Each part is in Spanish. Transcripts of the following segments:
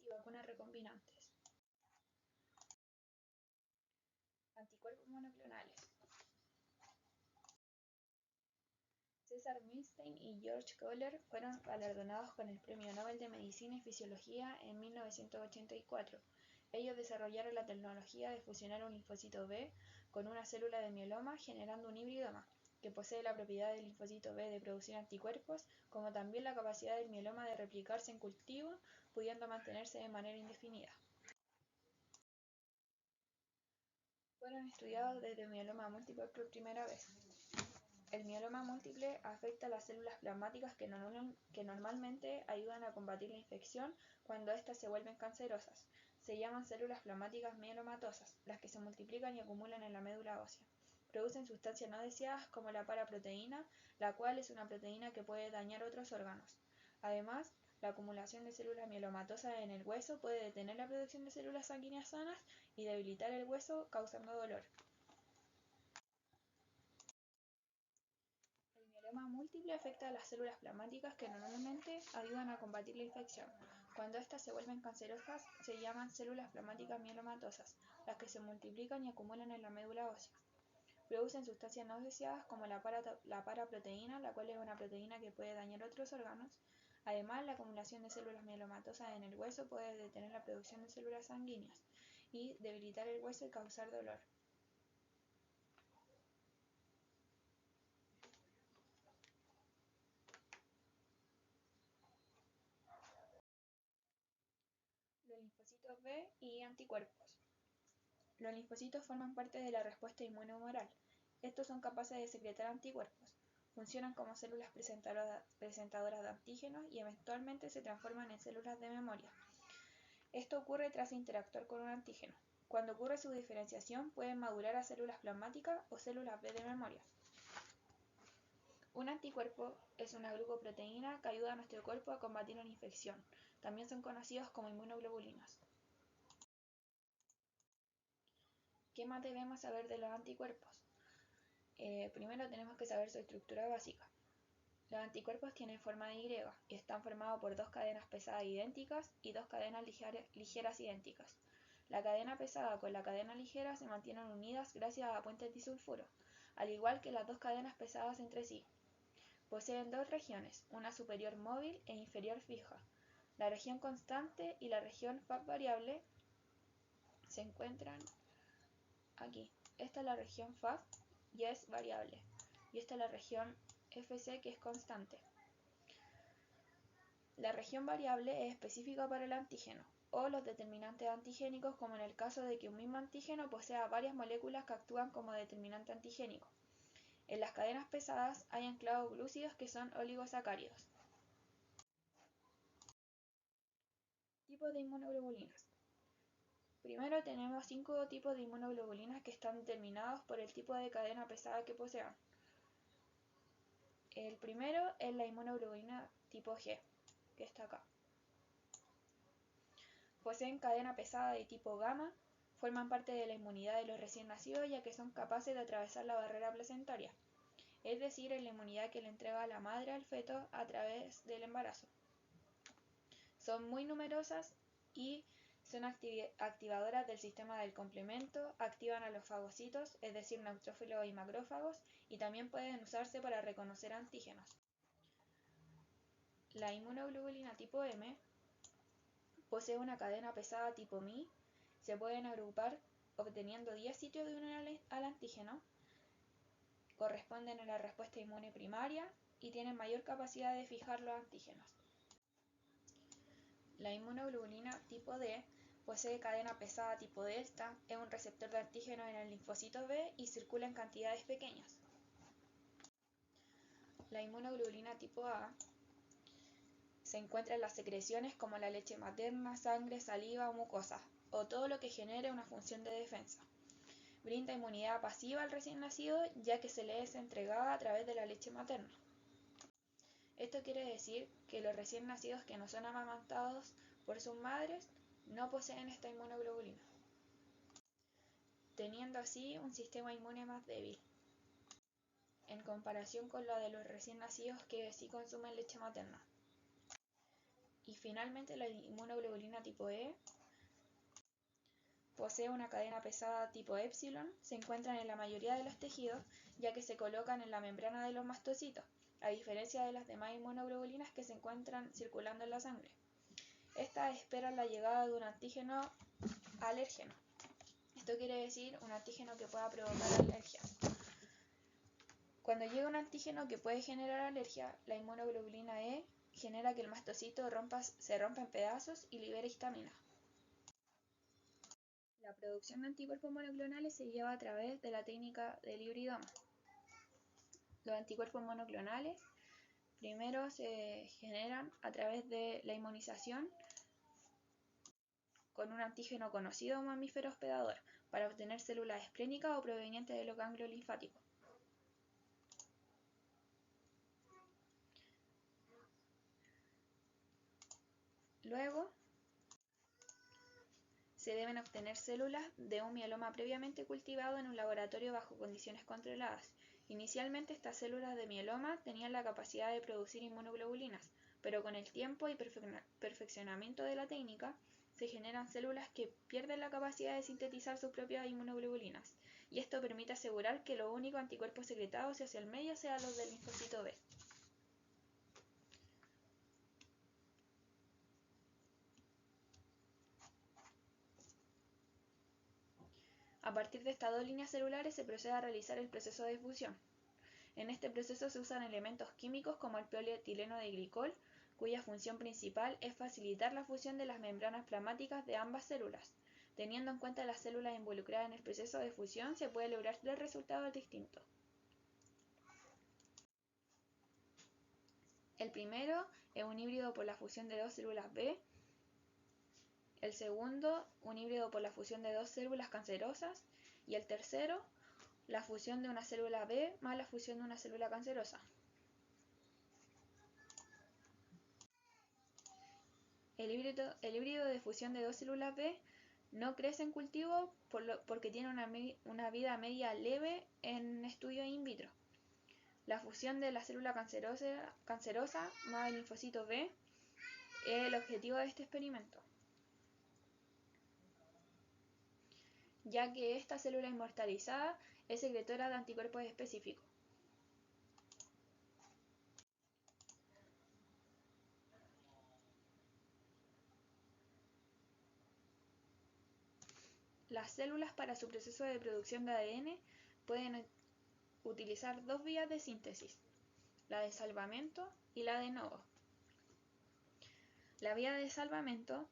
y vacunas recombinantes. Anticuerpos monoclonales. César Milstein y George Kohler fueron galardonados con el Premio Nobel de Medicina y Fisiología en 1984. Ellos desarrollaron la tecnología de fusionar un linfocito B con una célula de mieloma generando un híbrido que posee la propiedad del linfocito B de producir anticuerpos, como también la capacidad del mieloma de replicarse en cultivo, pudiendo mantenerse de manera indefinida. Fueron estudiados desde mieloma múltiple por primera vez. El mieloma múltiple afecta a las células plasmáticas que normalmente ayudan a combatir la infección cuando éstas se vuelven cancerosas. Se llaman células plasmáticas mielomatosas, las que se multiplican y acumulan en la médula ósea. Producen sustancias no deseadas como la paraproteína, la cual es una proteína que puede dañar otros órganos. Además, la acumulación de células mielomatosas en el hueso puede detener la producción de células sanguíneas sanas y debilitar el hueso, causando dolor. El mieloma múltiple afecta a las células plasmáticas que normalmente ayudan a combatir la infección. Cuando éstas se vuelven cancerosas, se llaman células plasmáticas mielomatosas, las que se multiplican y acumulan en la médula ósea. Producen sustancias no deseadas como la paraproteína, la cual es una proteína que puede dañar otros órganos. Además, la acumulación de células mielomatosas en el hueso puede detener la producción de células sanguíneas y debilitar el hueso y causar dolor. Los linfocitos B y anticuerpos. Los linfocitos forman parte de la respuesta inmunohumoral. Estos son capaces de secretar anticuerpos. Funcionan como células presentadoras de antígenos y eventualmente se transforman en células de memoria. Esto ocurre tras interactuar con un antígeno. Cuando ocurre su diferenciación, pueden madurar a células plasmáticas o células B de memoria. Un anticuerpo es una glucoproteína que ayuda a nuestro cuerpo a combatir una infección. También son conocidos como inmunoglobulinas. ¿Qué más debemos saber de los anticuerpos? Primero tenemos que saber su estructura básica. Los anticuerpos tienen forma de Y y están formados por dos cadenas pesadas idénticas y dos cadenas ligeras idénticas. La cadena pesada con la cadena ligera se mantienen unidas gracias a puentes disulfuro, al igual que las dos cadenas pesadas entre sí. Poseen dos regiones, una superior móvil e inferior fija. La región constante y la región Fab variable se encuentran aquí. Esta es la región Fab y es variable, y esta es la región Fc que es constante. La región variable es específica para el antígeno o los determinantes antigénicos, como en el caso de que un mismo antígeno posea varias moléculas que actúan como determinante antigénico. En las cadenas pesadas hay anclados glúcidos que son oligosacáridos. Tipos de inmunoglobulinas. Primero tenemos 5 tipos de inmunoglobulinas que están determinados por el tipo de cadena pesada que posean. El primero es la inmunoglobulina tipo G, que está acá. Poseen cadena pesada de tipo gamma, forman parte de la inmunidad de los recién nacidos ya que son capaces de atravesar la barrera placentaria, es decir, es la inmunidad que le entrega a la madre al feto a través del embarazo. Son muy numerosas y son activadoras del sistema del complemento, activan a los fagocitos, es decir, neutrófilos y macrófagos, y también pueden usarse para reconocer antígenos. La inmunoglobulina tipo M posee una cadena pesada tipo Mi, se pueden agrupar obteniendo 10 sitios de unión al antígeno, corresponden a la respuesta inmune primaria y tienen mayor capacidad de fijar los antígenos. La inmunoglobulina tipo D posee cadena pesada tipo delta, es un receptor de antígenos en el linfocito B y circula en cantidades pequeñas. La inmunoglobulina tipo A se encuentra en las secreciones como la leche materna, sangre, saliva o mucosa, o todo lo que genere una función de defensa. Brinda inmunidad pasiva al recién nacido ya que se le es entregada a través de la leche materna. Esto quiere decir que los recién nacidos que no son amamantados por sus madres no poseen esta inmunoglobulina, teniendo así un sistema inmune más débil, en comparación con la de los recién nacidos que sí consumen leche materna. Y Finalmente, la inmunoglobulina tipo E posee una cadena pesada tipo epsilon, se encuentran en la mayoría de los tejidos, ya que se colocan en la membrana de los mastocitos, a diferencia de las demás inmunoglobulinas que se encuentran circulando en la sangre. Estas esperan la llegada de un antígeno alérgeno. Esto quiere decir un antígeno que pueda provocar alergia. Cuando llega un antígeno que puede generar alergia, la inmunoglobulina E genera que el mastocito se rompa en pedazos y libere histamina. La producción de anticuerpos monoclonales se lleva a través de la técnica del hibridoma. Los anticuerpos monoclonales primero se generan a través de la inmunización con un antígeno conocido o mamífero hospedador para obtener células esplénicas o provenientes de los ganglios linfáticos. Luego, se deben obtener células de un mieloma previamente cultivado en un laboratorio bajo condiciones controladas. Inicialmente, estas células de mieloma tenían la capacidad de producir inmunoglobulinas, pero con el tiempo y perfeccionamiento de la técnica, se generan células que pierden la capacidad de sintetizar sus propias inmunoglobulinas, y esto permite asegurar que los únicos anticuerpos secretados hacia el medio sean los del linfocito B. A partir de estas dos líneas celulares se procede a realizar el proceso de fusión. En este proceso se usan elementos químicos como el polietileno de glicol, cuya función principal es facilitar la fusión de las membranas plasmáticas de ambas células. Teniendo en cuenta las células involucradas en el proceso de fusión, se puede lograr tres resultados distintos. El primero es un híbrido por la fusión de dos células B. El segundo, un híbrido por la fusión de dos células cancerosas. Y el tercero, la fusión de una célula B más la fusión de una célula cancerosa. El híbrido de fusión de dos células B no crece en cultivo porque tiene una vida media leve en estudios in vitro. La fusión de la célula cancerosa más el linfocito B es el objetivo de este experimento, ya que esta célula inmortalizada es secretora de anticuerpos específicos. Las células para su proceso de producción de ADN pueden utilizar dos vías de síntesis, la de salvamento y la de novo. La vía de salvamento,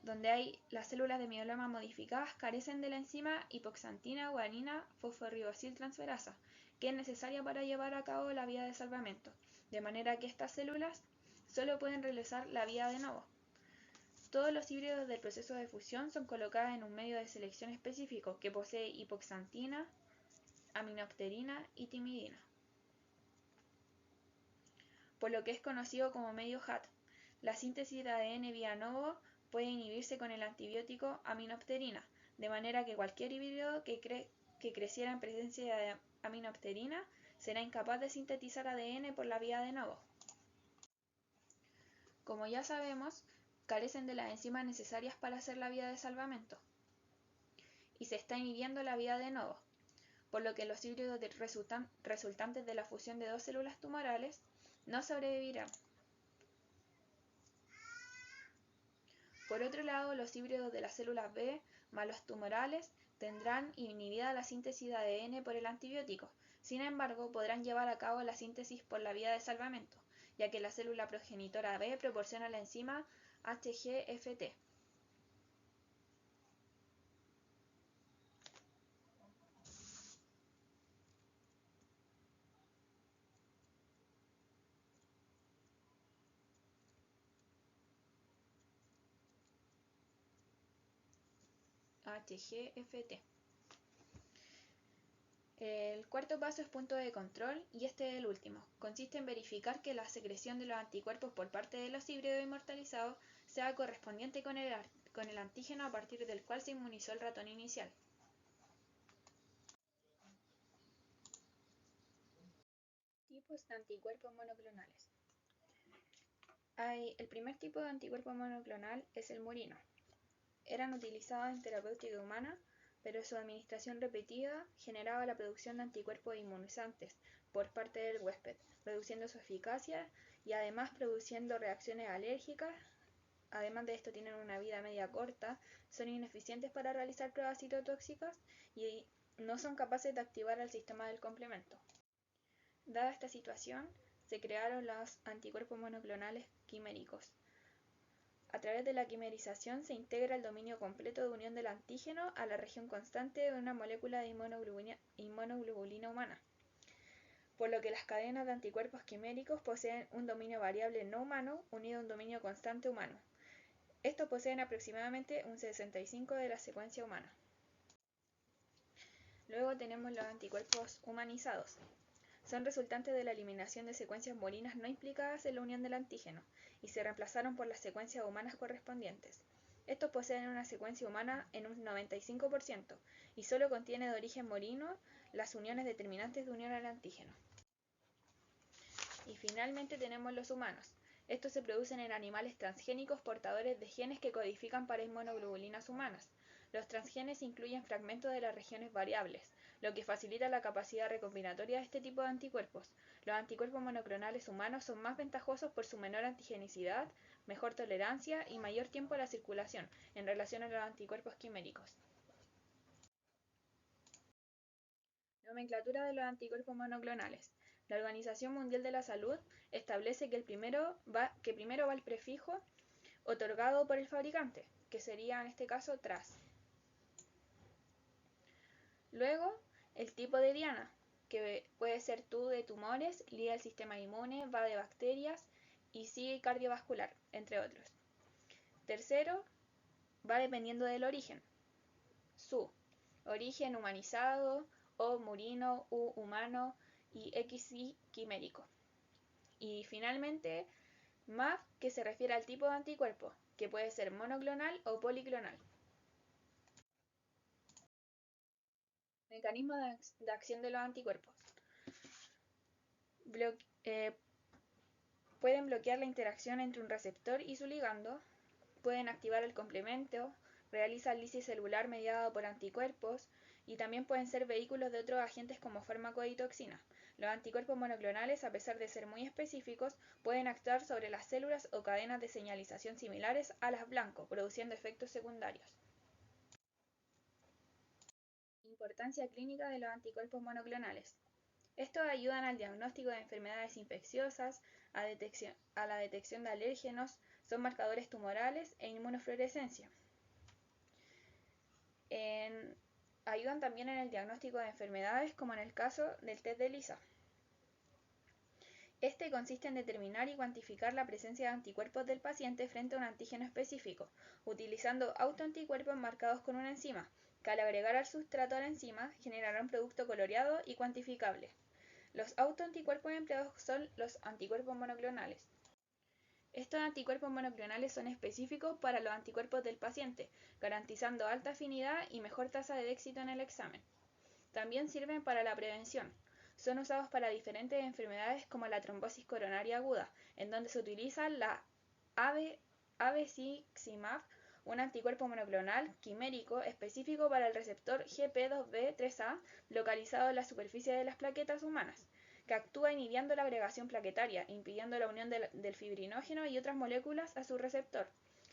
donde hay las células de mieloma modificadas, carecen de la enzima hipoxantina guanina fosforibosiltransferasa, que es necesaria para llevar a cabo la vía de salvamento, de manera que estas células solo pueden realizar la vía de novo. Todos los híbridos del proceso de fusión son colocados en un medio de selección específico que posee hipoxantina, aminopterina y timidina, por lo que es conocido como medio HAT. La síntesis de ADN vía novo puede inhibirse con el antibiótico aminopterina, de manera que cualquier híbrido que creciera en presencia de aminopterina será incapaz de sintetizar ADN por la vía de novo. Como ya sabemos, carecen de las enzimas necesarias para hacer la vía de salvamento y se está inhibiendo la vía de novo, por lo que los híbridos resultantes de la fusión de dos células tumorales no sobrevivirán. Por otro lado, los híbridos de las células B más los tumorales tendrán inhibida la síntesis de ADN por el antibiótico. Sin embargo, podrán llevar a cabo la síntesis por la vía de salvamento, ya que la célula progenitora B proporciona la enzima HGFT. HGFT. El cuarto paso es punto de control y este es el último. Consiste en verificar que la secreción de los anticuerpos por parte de los híbridos inmortalizados sea correspondiente con el antígeno a partir del cual se inmunizó el ratón inicial. Tipos de anticuerpos monoclonales. El primer tipo de anticuerpo monoclonal es el murino. Eran utilizados en terapéutica humana, pero su administración repetida generaba la producción de anticuerpos inmunizantes por parte del huésped, reduciendo su eficacia y además produciendo reacciones alérgicas. Además de esto, tienen una vida media corta, son ineficientes para realizar pruebas citotóxicas y no son capaces de activar el sistema del complemento. Dada esta situación, se crearon los anticuerpos monoclonales quiméricos. A través de la quimerización se integra el dominio completo de unión del antígeno a la región constante de una molécula de inmunoglobulina humana, por lo que las cadenas de anticuerpos quiméricos poseen un dominio variable no humano unido a un dominio constante humano. Estos poseen aproximadamente un 65% de la secuencia humana. Luego tenemos los anticuerpos humanizados. Son resultantes de la eliminación de secuencias murinas no implicadas en la unión del antígeno y se reemplazaron por las secuencias humanas correspondientes. Estos poseen una secuencia humana en un 95% y solo contiene de origen murino las uniones determinantes de unión al antígeno. Y finalmente tenemos los humanos. Estos se producen en animales transgénicos portadores de genes que codifican para inmunoglobulinas humanas. Los transgenes incluyen fragmentos de las regiones variables, lo que facilita la capacidad recombinatoria de este tipo de anticuerpos. Los anticuerpos monoclonales humanos son más ventajosos por su menor antigenicidad, mejor tolerancia y mayor tiempo a la circulación en relación a los anticuerpos quiméricos. Nomenclatura de los anticuerpos monoclonales. La Organización Mundial de la Salud establece que primero va el prefijo otorgado por el fabricante, que sería en este caso TRAS. Luego, el tipo de diana, que puede ser TU de tumores, LI del sistema inmune, VA de bacterias y SI cardiovascular, entre otros. Tercero, va dependiendo del origen. SU, origen humanizado, O murino, U humano y XY quimérico. Y finalmente, MAF, que se refiere al tipo de anticuerpo, que puede ser monoclonal o policlonal. Mecanismo de acción de los anticuerpos. Pueden bloquear la interacción entre un receptor y su ligando, pueden activar el complemento, realizan lisis celular mediada por anticuerpos y también pueden ser vehículos de otros agentes como fármacos y toxinas. Los anticuerpos monoclonales, a pesar de ser muy específicos, pueden actuar sobre las células o cadenas de señalización similares a las blanco, produciendo efectos secundarios. Importancia clínica de los anticuerpos monoclonales. Estos ayudan al diagnóstico de enfermedades infecciosas, a la detección de alérgenos, son marcadores tumorales e inmunofluorescencia. Ayudan también en el diagnóstico de enfermedades, como en el caso del test de ELISA. Este consiste en determinar y cuantificar la presencia de anticuerpos del paciente frente a un antígeno específico, utilizando autoanticuerpos marcados con una enzima, que al agregar al sustrato a la enzima generará un producto coloreado y cuantificable. Los autoanticuerpos empleados son los anticuerpos monoclonales. Estos anticuerpos monoclonales son específicos para los anticuerpos del paciente, garantizando alta afinidad y mejor tasa de éxito en el examen. También sirven para la prevención. Son usados para diferentes enfermedades como la trombosis coronaria aguda, en donde se utiliza la abemaciclib, un anticuerpo monoclonal quimérico específico para el receptor GP2B3A localizado en la superficie de las plaquetas humanas, que actúa inhibiendo la agregación plaquetaria, impidiendo la unión del fibrinógeno y otras moléculas a su receptor.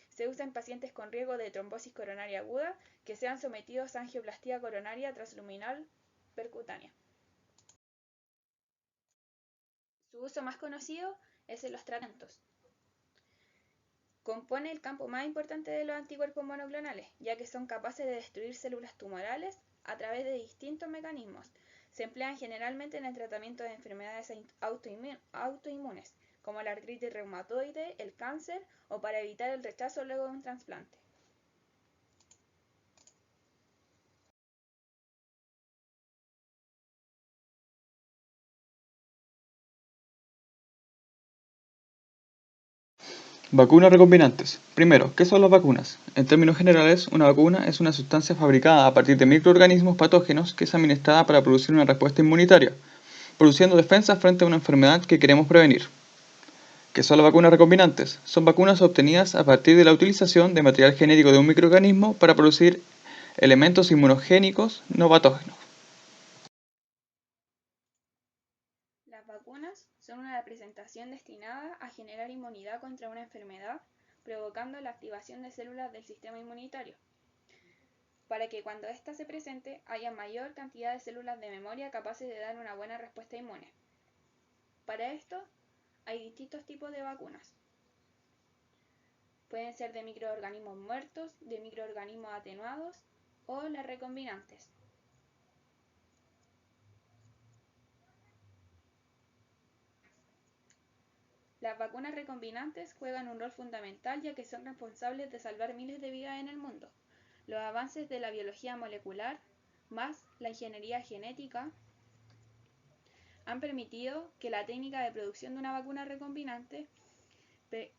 Se usa en pacientes con riesgo de trombosis coronaria aguda que sean sometidos a angioplastía coronaria transluminal percutánea. Su uso más conocido es en los tratamientos. Compone el campo más importante de los anticuerpos monoclonales, ya que son capaces de destruir células tumorales a través de distintos mecanismos. Se emplean generalmente en el tratamiento de enfermedades autoinmunes, como la artritis reumatoide, el cáncer o para evitar el rechazo luego de un trasplante. Vacunas recombinantes. Primero, ¿qué son las vacunas? En términos generales, una vacuna es una sustancia fabricada a partir de microorganismos patógenos que es administrada para producir una respuesta inmunitaria, produciendo defensas frente a una enfermedad que queremos prevenir. ¿Qué son las vacunas recombinantes? Son vacunas obtenidas a partir de la utilización de material genético de un microorganismo para producir elementos inmunogénicos no patógenos. Las vacunas son una representación destinada a generar inmunidad contra una enfermedad, provocando la activación de células del sistema inmunitario, para que cuando ésta se presente haya mayor cantidad de células de memoria capaces de dar una buena respuesta inmune. Para esto, hay distintos tipos de vacunas. Pueden ser de microorganismos muertos, de microorganismos atenuados o las recombinantes. Las vacunas recombinantes juegan un rol fundamental ya que son responsables de salvar miles de vidas en el mundo. Los avances de la biología molecular, más la ingeniería genética, han permitido que la técnica de producción de una vacuna recombinante,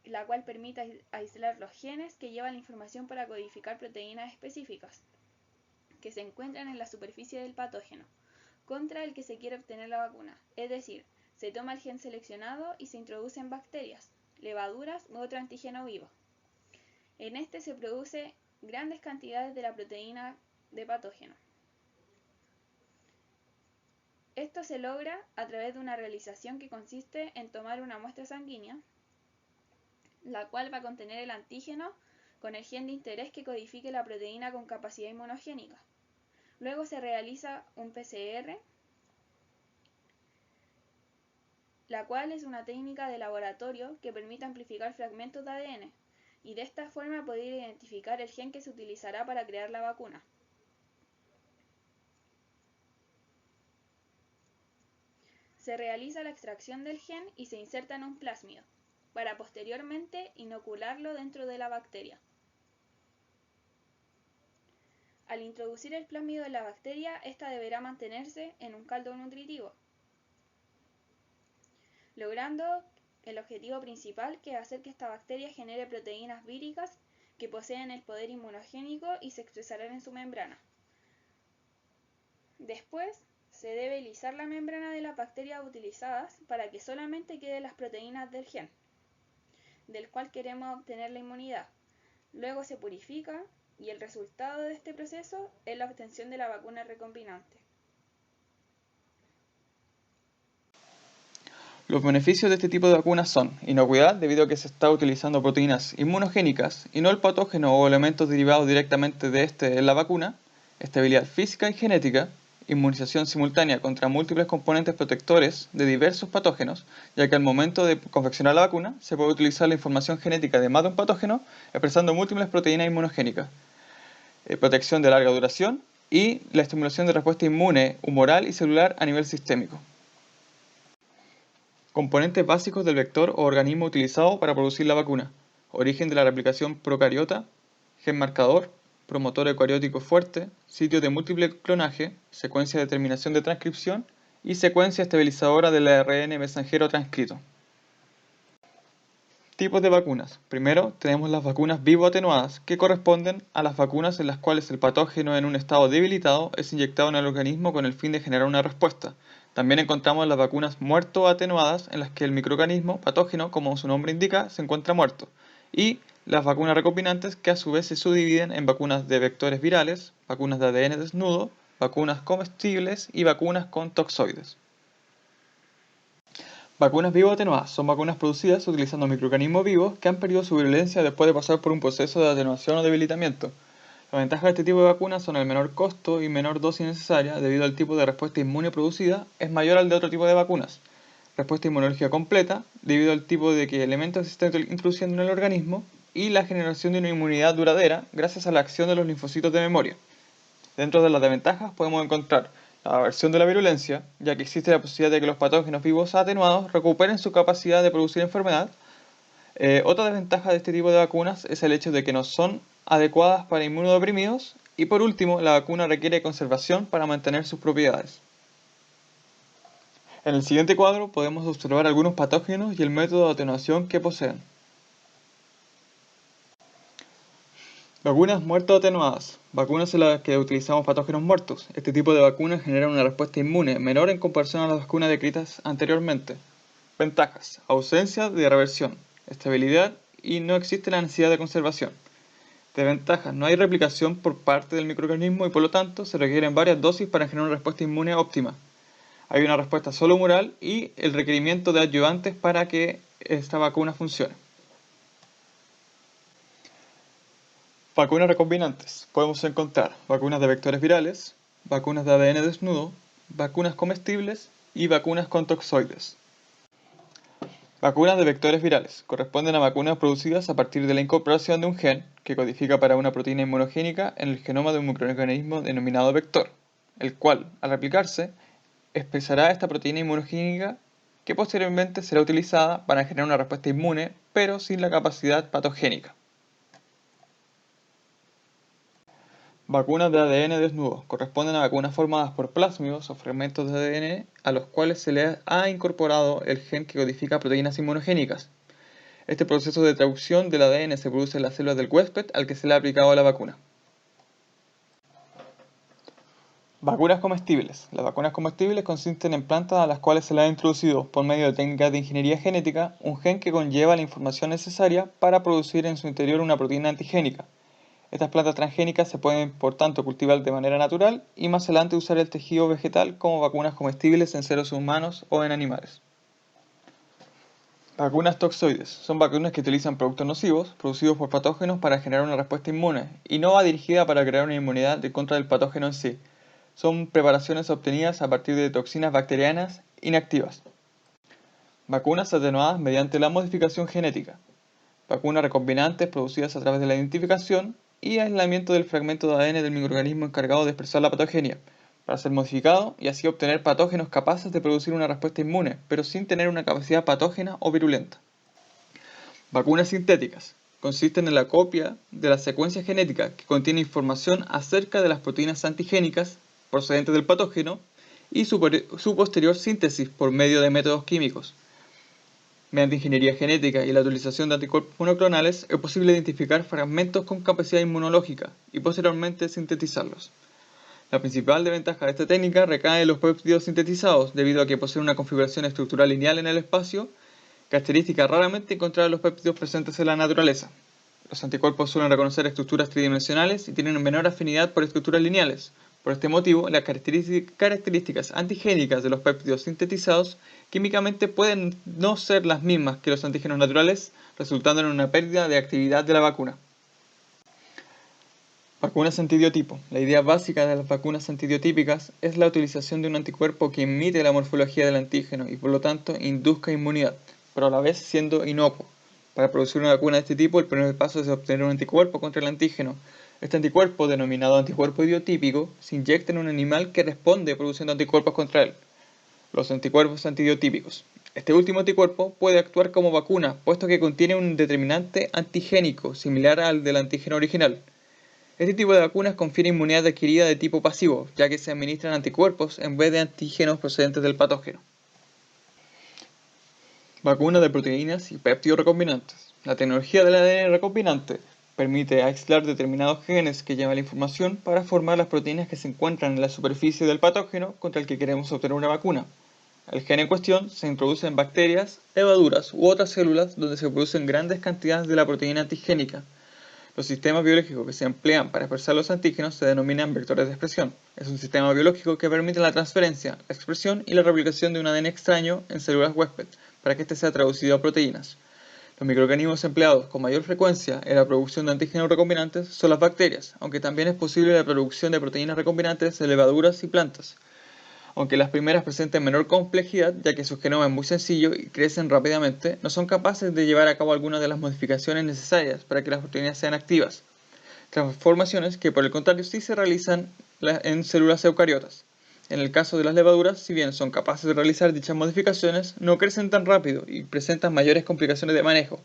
la cual permite aislar los genes que llevan la información para codificar proteínas específicas que se encuentran en la superficie del patógeno, contra el que se quiere obtener la vacuna. Es decir, se toma el gen seleccionado y se introduce en bacterias, levaduras u otro antígeno vivo. En este se produce grandes cantidades de la proteína de patógeno. Esto se logra a través de una realización que consiste en tomar una muestra sanguínea, la cual va a contener el antígeno con el gen de interés que codifique la proteína con capacidad inmunogénica. Luego se realiza un PCR, la cual es una técnica de laboratorio que permite amplificar fragmentos de ADN y de esta forma poder identificar el gen que se utilizará para crear la vacuna. Se realiza la extracción del gen y se inserta en un plásmido, para posteriormente inocularlo dentro de la bacteria. Al introducir el plásmido en la bacteria, ésta deberá mantenerse en un caldo nutritivo, logrando el objetivo principal, que es hacer que esta bacteria genere proteínas víricas que poseen el poder inmunogénico y se expresarán en su membrana. Después, se debe lisar la membrana de las bacterias utilizadas para que solamente queden las proteínas del gen, del cual queremos obtener la inmunidad. Luego se purifica y el resultado de este proceso es la obtención de la vacuna recombinante. Los beneficios de este tipo de vacunas son inocuidad, debido a que se está utilizando proteínas inmunogénicas y no el patógeno o elementos derivados directamente de este en la vacuna, estabilidad física y genética, inmunización simultánea contra múltiples componentes protectores de diversos patógenos, ya que al momento de confeccionar la vacuna se puede utilizar la información genética de más de un patógeno expresando múltiples proteínas inmunogénicas, protección de larga duración y la estimulación de respuesta inmune, humoral y celular a nivel sistémico. Componentes básicos del vector o organismo utilizado para producir la vacuna: origen de la replicación procariota, gen marcador, promotor eucariótico fuerte, sitio de múltiple clonaje, secuencia de terminación de transcripción y secuencia estabilizadora del ARN mensajero transcrito. Tipos de vacunas. Primero, tenemos las vacunas vivo atenuadas, que corresponden a las vacunas en las cuales el patógeno en un estado debilitado es inyectado en el organismo con el fin de generar una respuesta. También encontramos las vacunas muerto atenuadas, en las que el microorganismo patógeno, como su nombre indica, se encuentra muerto. Y las vacunas recombinantes, que a su vez se subdividen en vacunas de vectores virales, vacunas de ADN desnudo, vacunas comestibles y vacunas con toxoides. Vacunas vivo atenuadas son vacunas producidas utilizando microorganismos vivos que han perdido su virulencia después de pasar por un proceso de atenuación o debilitamiento. Las ventajas de este tipo de vacunas son el menor costo y menor dosis necesaria, debido al tipo de respuesta inmune producida es mayor al de otro tipo de vacunas. Respuesta inmunológica completa, debido al tipo de elementos se están introduciendo en el organismo, y la generación de una inmunidad duradera gracias a la acción de los linfocitos de memoria. Dentro de las desventajas podemos encontrar la aversión de la virulencia, ya que existe la posibilidad de que los patógenos vivos atenuados recuperen su capacidad de producir enfermedad. Otra desventaja de este tipo de vacunas es el hecho de que no son adecuadas para inmunodeprimidos, y por último, la vacuna requiere conservación para mantener sus propiedades. En el siguiente cuadro podemos observar algunos patógenos y el método de atenuación que poseen. Vacunas muerto atenuadas. Vacunas en las que utilizamos patógenos muertos. Este tipo de vacunas genera una respuesta inmune menor en comparación a las vacunas descritas anteriormente. Ventajas: ausencia de reversión, estabilidad y no existe la necesidad de conservación. Desventajas: no hay replicación por parte del microorganismo y por lo tanto se requieren varias dosis para generar una respuesta inmune óptima. Hay una respuesta solo humoral y el requerimiento de adyuvantes para que esta vacuna funcione. Vacunas recombinantes. Podemos encontrar vacunas de vectores virales, vacunas de ADN desnudo, vacunas comestibles y vacunas con toxoides. Vacunas de vectores virales. Corresponden a vacunas producidas a partir de la incorporación de un gen que codifica para una proteína inmunogénica en el genoma de un microorganismo denominado vector, el cual, al replicarse, expresará esta proteína inmunogénica que posteriormente será utilizada para generar una respuesta inmune, pero sin la capacidad patogénica. Vacunas de ADN desnudo. Corresponden a vacunas formadas por plásmidos o fragmentos de ADN a los cuales se les ha incorporado el gen que codifica proteínas inmunogénicas. Este proceso de traducción del ADN se produce en las células del huésped al que se le ha aplicado la vacuna. Vacunas comestibles. Las vacunas comestibles consisten en plantas a las cuales se le ha introducido, por medio de técnicas de ingeniería genética, un gen que conlleva la información necesaria para producir en su interior una proteína antigénica. Estas plantas transgénicas se pueden, por tanto, cultivar de manera natural y más adelante usar el tejido vegetal como vacunas comestibles en seres humanos o en animales. Vacunas toxoides. Son vacunas que utilizan productos nocivos producidos por patógenos para generar una respuesta inmune y no va dirigida para crear una inmunidad en contra del patógeno en sí. Son preparaciones obtenidas a partir de toxinas bacterianas inactivas. Vacunas atenuadas mediante la modificación genética. Vacunas recombinantes producidas a través de la identificación y aislamiento del fragmento de ADN del microorganismo encargado de expresar la patogenia, para ser modificado y así obtener patógenos capaces de producir una respuesta inmune, pero sin tener una capacidad patógena o virulenta. Vacunas sintéticas. Consisten en la copia de la secuencia genética que contiene información acerca de las proteínas antigénicas procedentes del patógeno y su posterior síntesis por medio de métodos químicos. Mediante ingeniería genética y la utilización de anticuerpos monoclonales es posible identificar fragmentos con capacidad inmunológica y posteriormente sintetizarlos. La principal desventaja de esta técnica recae en los péptidos sintetizados, debido a que poseen una configuración estructural lineal en el espacio, característica raramente encontrada en los péptidos presentes en la naturaleza. Los anticuerpos suelen reconocer estructuras tridimensionales y tienen menor afinidad por estructuras lineales. Por este motivo, las características antigénicas de los péptidos sintetizados químicamente pueden no ser las mismas que los antígenos naturales, resultando en una pérdida de actividad de la vacuna. Vacunas antibiotipo. La idea básica de las vacunas antibiotípicas es la utilización de un anticuerpo que imite la morfología del antígeno y por lo tanto induzca inmunidad, pero a la vez siendo inocuo. Para producir una vacuna de este tipo, el primer paso es obtener un anticuerpo contra el antígeno. Este anticuerpo, denominado anticuerpo idiotípico, se inyecta en un animal que responde produciendo anticuerpos contra él. Los anticuerpos antibiotípicos. Este último anticuerpo puede actuar como vacuna, puesto que contiene un determinante antigénico similar al del antígeno original. Este tipo de vacunas confiere inmunidad adquirida de tipo pasivo, ya que se administran anticuerpos en vez de antígenos procedentes del patógeno. Vacunas de proteínas y péptidos recombinantes. La tecnología del ADN recombinante permite aislar determinados genes que llevan la información para formar las proteínas que se encuentran en la superficie del patógeno contra el que queremos obtener una vacuna. El gen en cuestión se introduce en bacterias, levaduras u otras células donde se producen grandes cantidades de la proteína antigénica. Los sistemas biológicos que se emplean para expresar los antígenos se denominan vectores de expresión. Es un sistema biológico que permite la transferencia, la expresión y la replicación de un ADN extraño en células huésped para que éste sea traducido a proteínas. Los microorganismos empleados con mayor frecuencia en la producción de antígenos recombinantes son las bacterias, aunque también es posible la producción de proteínas recombinantes de levaduras y plantas, aunque las primeras presenten menor complejidad ya que su genoma es muy sencillo y crecen rápidamente, no son capaces de llevar a cabo algunas de las modificaciones necesarias para que las proteínas sean activas. Transformaciones que por el contrario sí se realizan en células eucariotas. En el caso de las levaduras, si bien son capaces de realizar dichas modificaciones, no crecen tan rápido y presentan mayores complicaciones de manejo,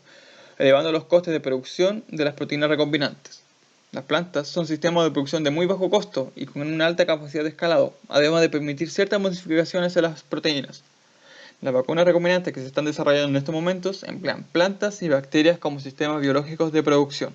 elevando los costes de producción de las proteínas recombinantes. Las plantas son sistemas de producción de muy bajo costo y con una alta capacidad de escalado, además de permitir ciertas modificaciones en las proteínas. Las vacunas recombinantes que se están desarrollando en estos momentos emplean plantas y bacterias como sistemas biológicos de producción.